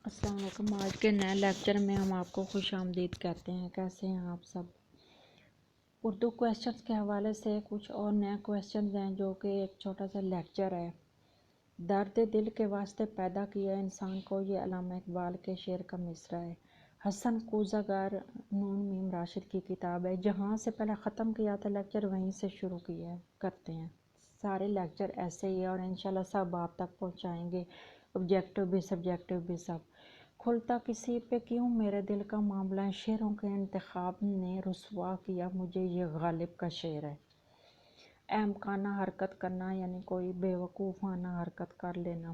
السلام علیکم۔ آج کے نئے لیکچر میں ہم آپ کو خوش آمدید کہتے ہیں۔ کیسے ہیں آپ سب؟ اردو کویسچنز کے حوالے سے کچھ اور نئے کویسچنز ہیں جو کہ ایک چھوٹا سا لیکچر ہے۔ درد دل کے واسطے پیدا کیا انسان کو، یہ علامہ اقبال کے شعر کا مصرع ہے۔ حسن کوزہ گر نون میم راشد کی کتاب ہے۔ جہاں سے پہلے ختم کیا تھا لیکچر وہیں سے شروع کرتے ہیں۔ سارے لیکچر ایسے ہی ہے اور انشاءاللہ سب آپ تک پہنچائیں گے، آبجیکٹو بھی سبجیکٹو بھی سب۔ کھلتا کسی پہ کیوں میرے دل کا معاملہ ہے، شعروں کے انتخاب نے رسوا کیا مجھے، یہ غالب کا شعر ہے۔ احمقانہ حرکت کرنا یعنی کوئی بیوقوفانہ حرکت کر لینا۔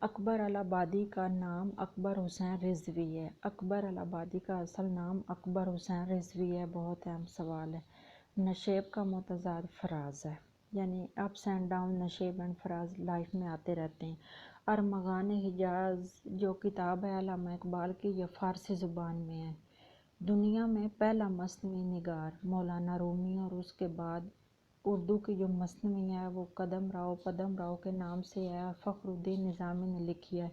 اکبر الہٰبادی کا نام اکبر حسین رضوی ہے۔ اکبر الہٰبادی کا اصل نام اکبر حسین رضوی ہے۔ بہت اہم سوال ہے۔ نشیب کا متضاد فراز ہے، یعنی اپس اینڈ ڈاؤن، نشیب اینڈ فراز لائف میں آتے رہتے ہیں۔ ارمغان حجاز جو کتاب ہے علامہ اقبال کی، یہ فارسی زبان میں ہے۔ دنیا میں پہلا مثنوی نگار مولانا رومی، اور اس کے بعد اردو کی جو مثنوی ہے وہ پدم راؤ کے نام سے ہے اور فخر الدین نظامی نے لکھی ہے۔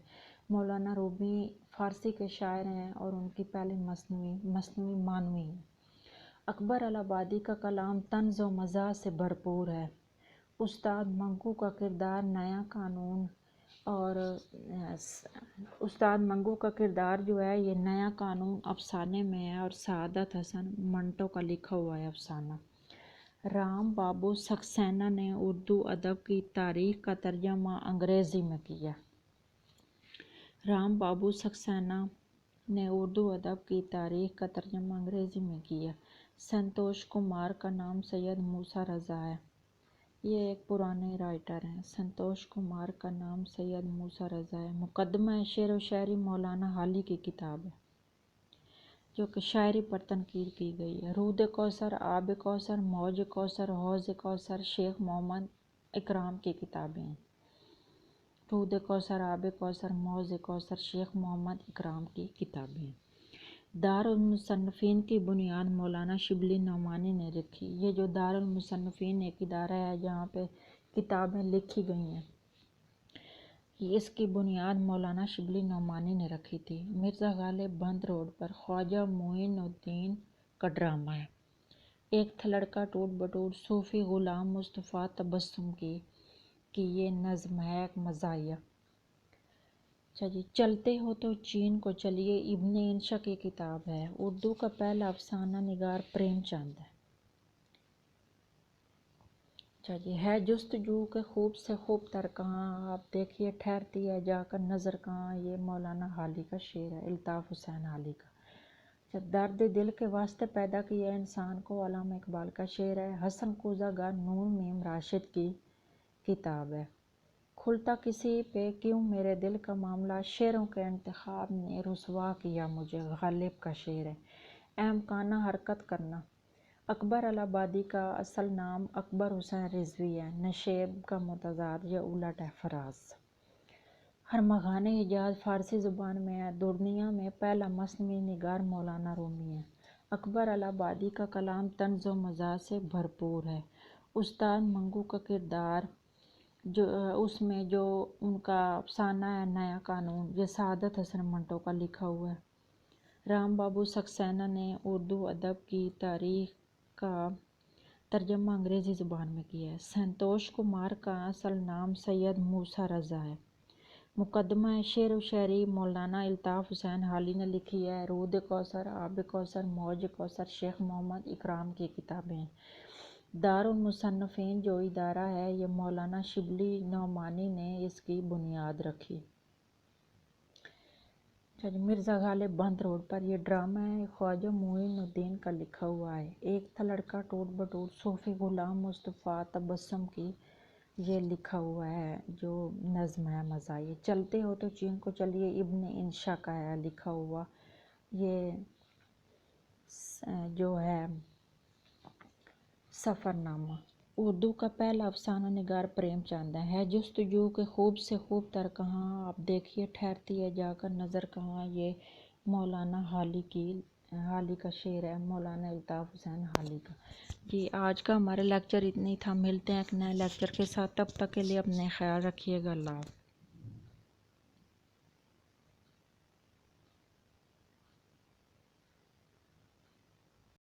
مولانا رومی فارسی کے شاعر ہیں اور ان کی پہلی مثنوی مانوی ہے۔ اکبر الہٰبادی کا کلام طنز و مزاح سے بھرپور ہے۔ استاد منگو کا کردار نیا قانون جو ہے یہ نیا قانون افسانے میں ہے، اور سعادت حسن منٹو کا لکھا ہوا ہے افسانہ۔ رام بابو سکسینہ نے اردو ادب کی تاریخ کا ترجمہ انگریزی میں کیا۔ رام بابو سکسینہ نے اردو ادب کی تاریخ کا ترجمہ انگریزی میں کیا۔ سنتوش کمار کا نام سید موسیٰ رضا ہے۔ یہ ایک پرانے رائٹر ہیں۔ سنتوش کمار کا نام سید موسیٰ رضا ہے۔ مقدمہ شعر و شاعری مولانا حالی کی کتاب ہے جو کہ شاعری پر تنقید کی گئی ہے۔ رود کوثر، آب کوثر، موج کوثر، حوض کوثر شیخ محمد اکرام کی کتابیں ہیں۔ رود کوثر، آب کوثر، موج کوثر شیخ محمد اکرام کی کتابیں ہیں۔ دارالمصنفین کی بنیاد مولانا شبلی نعمانی نے رکھی۔ یہ جو دارالمصنفین ایک ادارہ ہے جہاں پہ کتابیں لکھی گئی ہیں، اس کی بنیاد مولانا شبلی نعمانی نے رکھی تھی۔ مرزا غالب بند روڈ پر خواجہ معین الدین کا ڈرامہ ہے۔ ایک تھا لڑکا ٹوٹ بٹوٹ صوفی غلام مصطفیٰ تبسم کی یہ نظم ہے ایک مزاحیہ۔ چلتے ہو تو چین کو چلیے ابن انشا کی کتاب ہے۔ اردو کا پہلا افسانہ نگار پریم چند ہے۔ ہے جستجو کہ خوب سے خوب تر کہاں، آپ دیکھیے ٹھہرتی ہے جا کر نظر کہاں، یہ مولانا حالی کا شعر ہے، الطاف حسین حالی کا۔ درد دل کے واسطے پیدا کیا انسان کو علامہ اقبال کا شعر ہے۔ حسن کوزہ گر نون میم راشد کی کتاب ہے۔ کھلتا کسی پہ کیوں میرے دل کا معاملہ، شعروں کے انتخاب نے رسوا کیا مجھے، غالب کا شعر ہے۔ احمقانہ حرکت کرنا۔ اکبر الہٰبادی کا اصل نام اکبر حسین رضوی ہے۔ نشیب کا متضاد یا الٹ ہے فراز۔ ارمغان حجاز فارسی زبان میں ہے۔ دنیا میں پہلا مثنوی نگار مولانا رومی ہے۔ اکبر الہٰبادی کا کلام طنز و مزاح سے بھرپور ہے۔ استاد منگو کا کردار اس میں جو ان کا افسانہ ہے نیا قانون، یہ سعادت حسن منٹو کا لکھا ہوا ہے۔ رام بابو سکسینہ نے اردو ادب کی تاریخ کا ترجمہ انگریزی زبان میں کیا ہے۔ سنتوش کمار کا اصل نام سید موسیٰ رضا ہے۔ مقدمہ شعر و شاعری مولانا الطاف حسین حالی نے لکھی ہے۔ رود کوثر، آب کوثر، موج کوثر شیخ محمد اکرام کی کتابیں ہیں۔ دارالمصنفین جو ادارہ ہے یہ مولانا شبلی نعمانی نے اس کی بنیاد رکھی۔ مرزا غالب بند روڈ پر یہ ڈرامہ ہے، خواجہ معین الدین کا لکھا ہوا ہے۔ ایک تھا لڑکا ٹوٹ بٹوٹ صوفی غلام مصطفیٰ تبسم کی یہ لکھا ہوا ہے جو نظم ہے مزاحیہ۔ چلتے ہو تو چین کو چلیے ابن انشا کا ہے لکھا ہوا، یہ جو ہے سفر نامہ۔ اردو کا پہلا افسانہ نگار پریم چند ہے جستجو کہ خوب سے خوب تر کہاں، آپ دیکھیے ٹھہرتی ہے جا کر نظر کہاں، یہ مولانا حالی کا شعر ہے، مولانا الطاف حسین حالی کا۔ آج کا ہمارا لیکچر اتنا ہی تھا۔ ملتے ہیں ایک نئے لیکچر کے ساتھ، تب تک کے لیے اپنے خیال رکھیے گا۔ اللہ حافظ۔